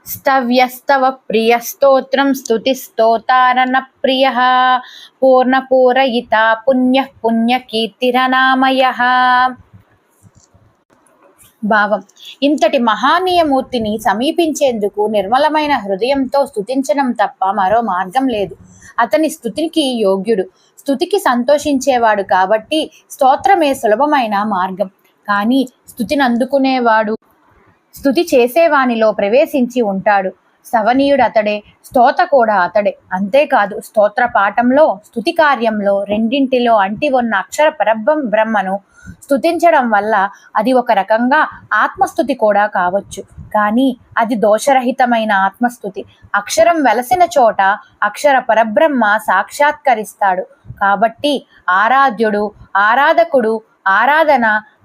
స్తవ్యస్తవ ప్రియ స్తోత్రం స్తుతి స్తోతారణ ప్రియ పూర్ణపూరయిత పుణ్య పుణ్యకీర్తిరనామయ. భావం: ఇంతటి మహానీయమూర్తిని సమీపించేందుకు నిర్మలమైన హృదయంతో స్తుతించడం తప్ప మరో మార్గం లేదు. అతని స్తుతికి యోగ్యుడు, స్తుతికి సంతోషించేవాడు కాబట్టి స్తోత్రమే సులభమైన మార్గం. కానీ స్తుతిని అందుకునేవాడు స్తుతి చేసేవానిలో ప్రవేశించి ఉంటాడు. స్తవనీయుడు అతడే, స్తోత కూడా అతడే. అంతేకాదు, స్తోత్ర పాఠంలో, స్తుతి కార్యంలో రెండింటిలో అంటి ఉన్న అక్షర పరబ్రహ్మను స్తుతించడం వల్ల అది ఒక రకంగా ఆత్మస్థుతి కూడా కావచ్చు. కానీ అది దోషరహితమైన ఆత్మస్థుతి. అక్షరం వెలసిన చోట అక్షర పరబ్రహ్మ సాక్షాత్కరిస్తాడు. కాబట్టి ఆరాధ్యుడు, ఆరాధకుడు,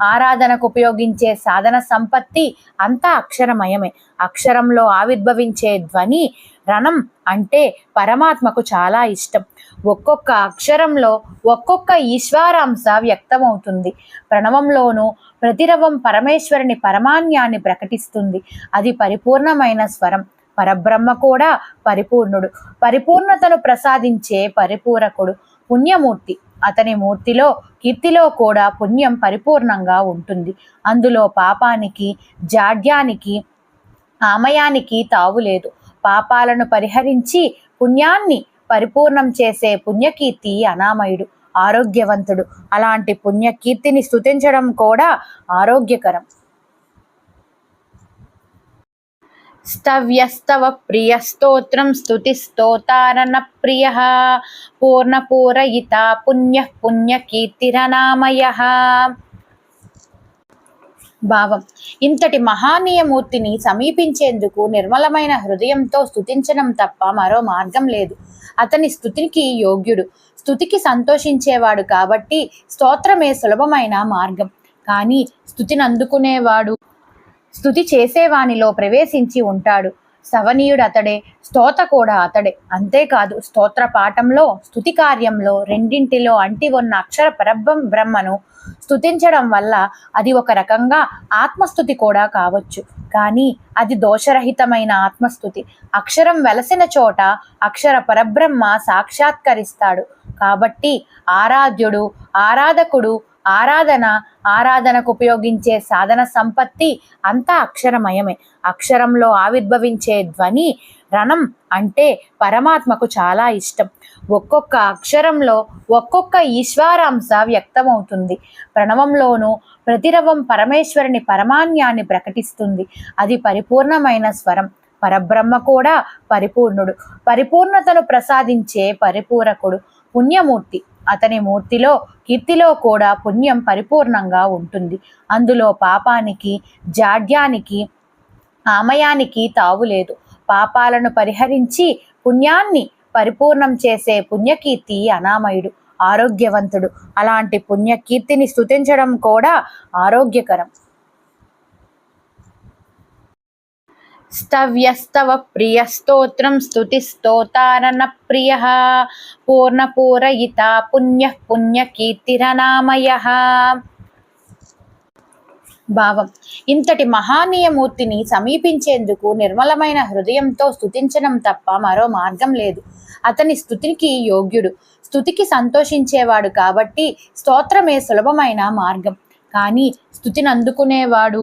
ఆరాధనకు ఉపయోగించే సాధన సంపత్తి అంతా అక్షరమయమే. అక్షరంలో ఆవిర్భవించే ధ్వని రణం అంటే పరమాత్మకు చాలా ఇష్టం. ఒక్కొక్క అక్షరంలో ఒక్కొక్క ఈశ్వరాంశ వ్యక్తమవుతుంది. ప్రణవంలోనూ ప్రతిరవం పరమేశ్వరుని పరమాన్యాన్ని ప్రకటిస్తుంది. అది పరిపూర్ణమైన స్వరం. పరబ్రహ్మ కూడా పరిపూర్ణుడు, పరిపూర్ణతను ప్రసాదించే పరిపూరకుడు, పుణ్యమూర్తి. అతని మూర్తిలో, కీర్తిలో కూడా పుణ్యం పరిపూర్ణంగా ఉంటుంది. అందులో పాపానికి, జాడ్యానికి, ఆమయానికి తావులేదు. పాపాలను పరిహరించి పుణ్యాన్ని పరిపూర్ణం చేసే పుణ్యకీర్తి అనామయుడు, ఆరోగ్యవంతుడు. అలాంటి పుణ్యకీర్తిని స్తుతించడం కూడా ఆరోగ్యకరం. స్తవ్యస్తవ ప్రియ స్తోత్రం స్తుతి స్తోతారణ ప్రియ పూర్ణపూరయిత పుణ్య పుణ్యకీర్తిరనామయ. భావం: ఇంతటి మహానీయమూర్తిని సమీపించేందుకు నిర్మలమైన హృదయంతో స్తుతించడం తప్ప మరో మార్గం లేదు. అతని స్తుతికి యోగ్యుడు, స్తుతికి సంతోషించేవాడు కాబట్టి స్తోత్రమే సులభమైన మార్గం. కానీ స్తుతిని అందుకునేవాడు స్తుతి చేసేవానిలో ప్రవేశించి ఉంటాడు. స్తవనీయుడు అతడే, స్తోత కూడా అతడే. అంతేకాదు, స్తోత్ర పాఠంలో, స్తుతి కార్యంలో రెండింటిలో అంటి ఉన్న అక్షర పరబ్రహ్మను స్తుతించడం వల్ల అది ఒక రకంగా ఆత్మస్థుతి కూడా కావచ్చు. కానీ అది దోషరహితమైన ఆత్మస్థుతి. అక్షరం వెలసిన చోట అక్షర పరబ్రహ్మ సాక్షాత్కరిస్తాడు. కాబట్టి ఆరాధ్యుడు, ఆరాధకుడు, ఆరాధనకు ఉపయోగించే సాధన సంపత్తి అంతా అక్షరమయమే. అక్షరంలో ఆవిర్భవించే ధ్వని రణం అంటే పరమాత్మకు చాలా ఇష్టం. ఒక్కొక్క అక్షరంలో ఒక్కొక్క ఈశ్వరాంశ వ్యక్తమవుతుంది. ప్రణవంలోనూ ప్రతిరవం పరమేశ్వరుని పరమాన్యాన్ని ప్రకటిస్తుంది. అది పరిపూర్ణమైన స్వరం. పరబ్రహ్మ కూడా పరిపూర్ణుడు, పరిపూర్ణతను ప్రసాదించే పరిపూరకుడు, పుణ్యమూర్తి. అతని మూర్తిలో, కీర్తిలో కూడా పుణ్యం పరిపూర్ణంగా ఉంటుంది. అందులో పాపానికి, జాడ్యానికి, ఆమయానికి తావులేదు. పాపాలను పరిహరించి పుణ్యాన్ని పరిపూర్ణం చేసే పుణ్యకీర్తి అనామయుడు, ఆరోగ్యవంతుడు. అలాంటి పుణ్యకీర్తిని స్తుతించడం కూడా ఆరోగ్యకరం. స్తవ్యస్తవ ప్రియ స్తోత్రం స్తుతి స్తోతారణ ప్రియ పూర్ణపూరయిత పుణ్య పుణ్యకీర్తిరనామయ. భావం: ఇంతటి మహానీయమూర్తిని సమీపించేందుకు నిర్మలమైన హృదయంతో స్తుతించడం తప్ప మరో మార్గం లేదు. అతని స్తుతికి యోగ్యుడు, స్తుతికి సంతోషించేవాడు కాబట్టి స్తోత్రమే సులభమైన మార్గం. కానీ స్తుతిని అందుకునేవాడు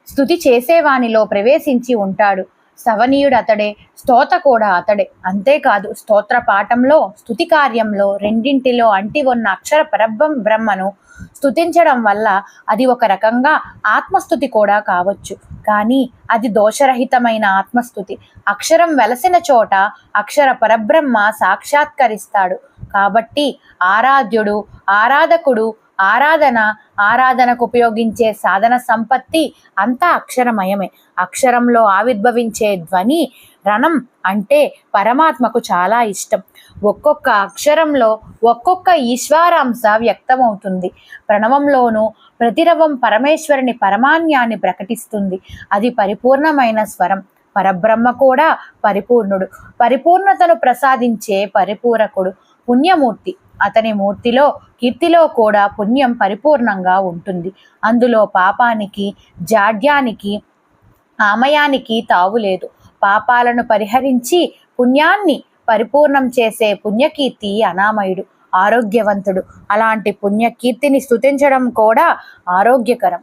స్తుతి చేసేవానిలో ప్రవేశించి ఉంటాడు. స్తవనీయుడు అతడే, స్తోత కూడా అతడే. అంతేకాదు, స్తోత్ర పాఠంలో, స్తుతి కార్యంలో రెండింటిలో అంటి ఉన్న అక్షర పరబ్రహ్మను స్తుతించడం వల్ల అది ఒక రకంగా ఆత్మస్థుతి కూడా కావచ్చు. కానీ అది దోషరహితమైన ఆత్మస్థుతి. అక్షరం వెలసిన చోట అక్షర పరబ్రహ్మ సాక్షాత్కరిస్తాడు. కాబట్టి ఆరాధ్యుడు, ఆరాధకుడు, ఆరాధనకు ఉపయోగించే సాధన సంపత్తి అంతా అక్షరమయమే. అక్షరంలో ఆవిర్భవించే ధ్వని రణం అంటే పరమాత్మకు చాలా ఇష్టం. ఒక్కొక్క అక్షరంలో ఒక్కొక్క ఈశ్వరాంశ వ్యక్తమవుతుంది. ప్రణవంలోనూ ప్రతిరవం పరమేశ్వరుని పరమాన్యాన్ని ప్రకటిస్తుంది. అది పరిపూర్ణమైన స్వరం. పరబ్రహ్మ కూడా పరిపూర్ణుడు, పరిపూర్ణతను ప్రసాదించే పరిపూరకుడు, పుణ్యమూర్తి. అతని మూర్తిలో, కీర్తిలో కూడా పుణ్యం పరిపూర్ణంగా ఉంటుంది. అందులో పాపానికి, జాడ్యానికి, ఆమయానికి తావులేదు. పాపాలను పరిహరించి పుణ్యాన్ని పరిపూర్ణం చేసే పుణ్యకీర్తి అనామయుడు, ఆరోగ్యవంతుడు. అలాంటి పుణ్యకీర్తిని స్తుతించడం కూడా ఆరోగ్యకరం.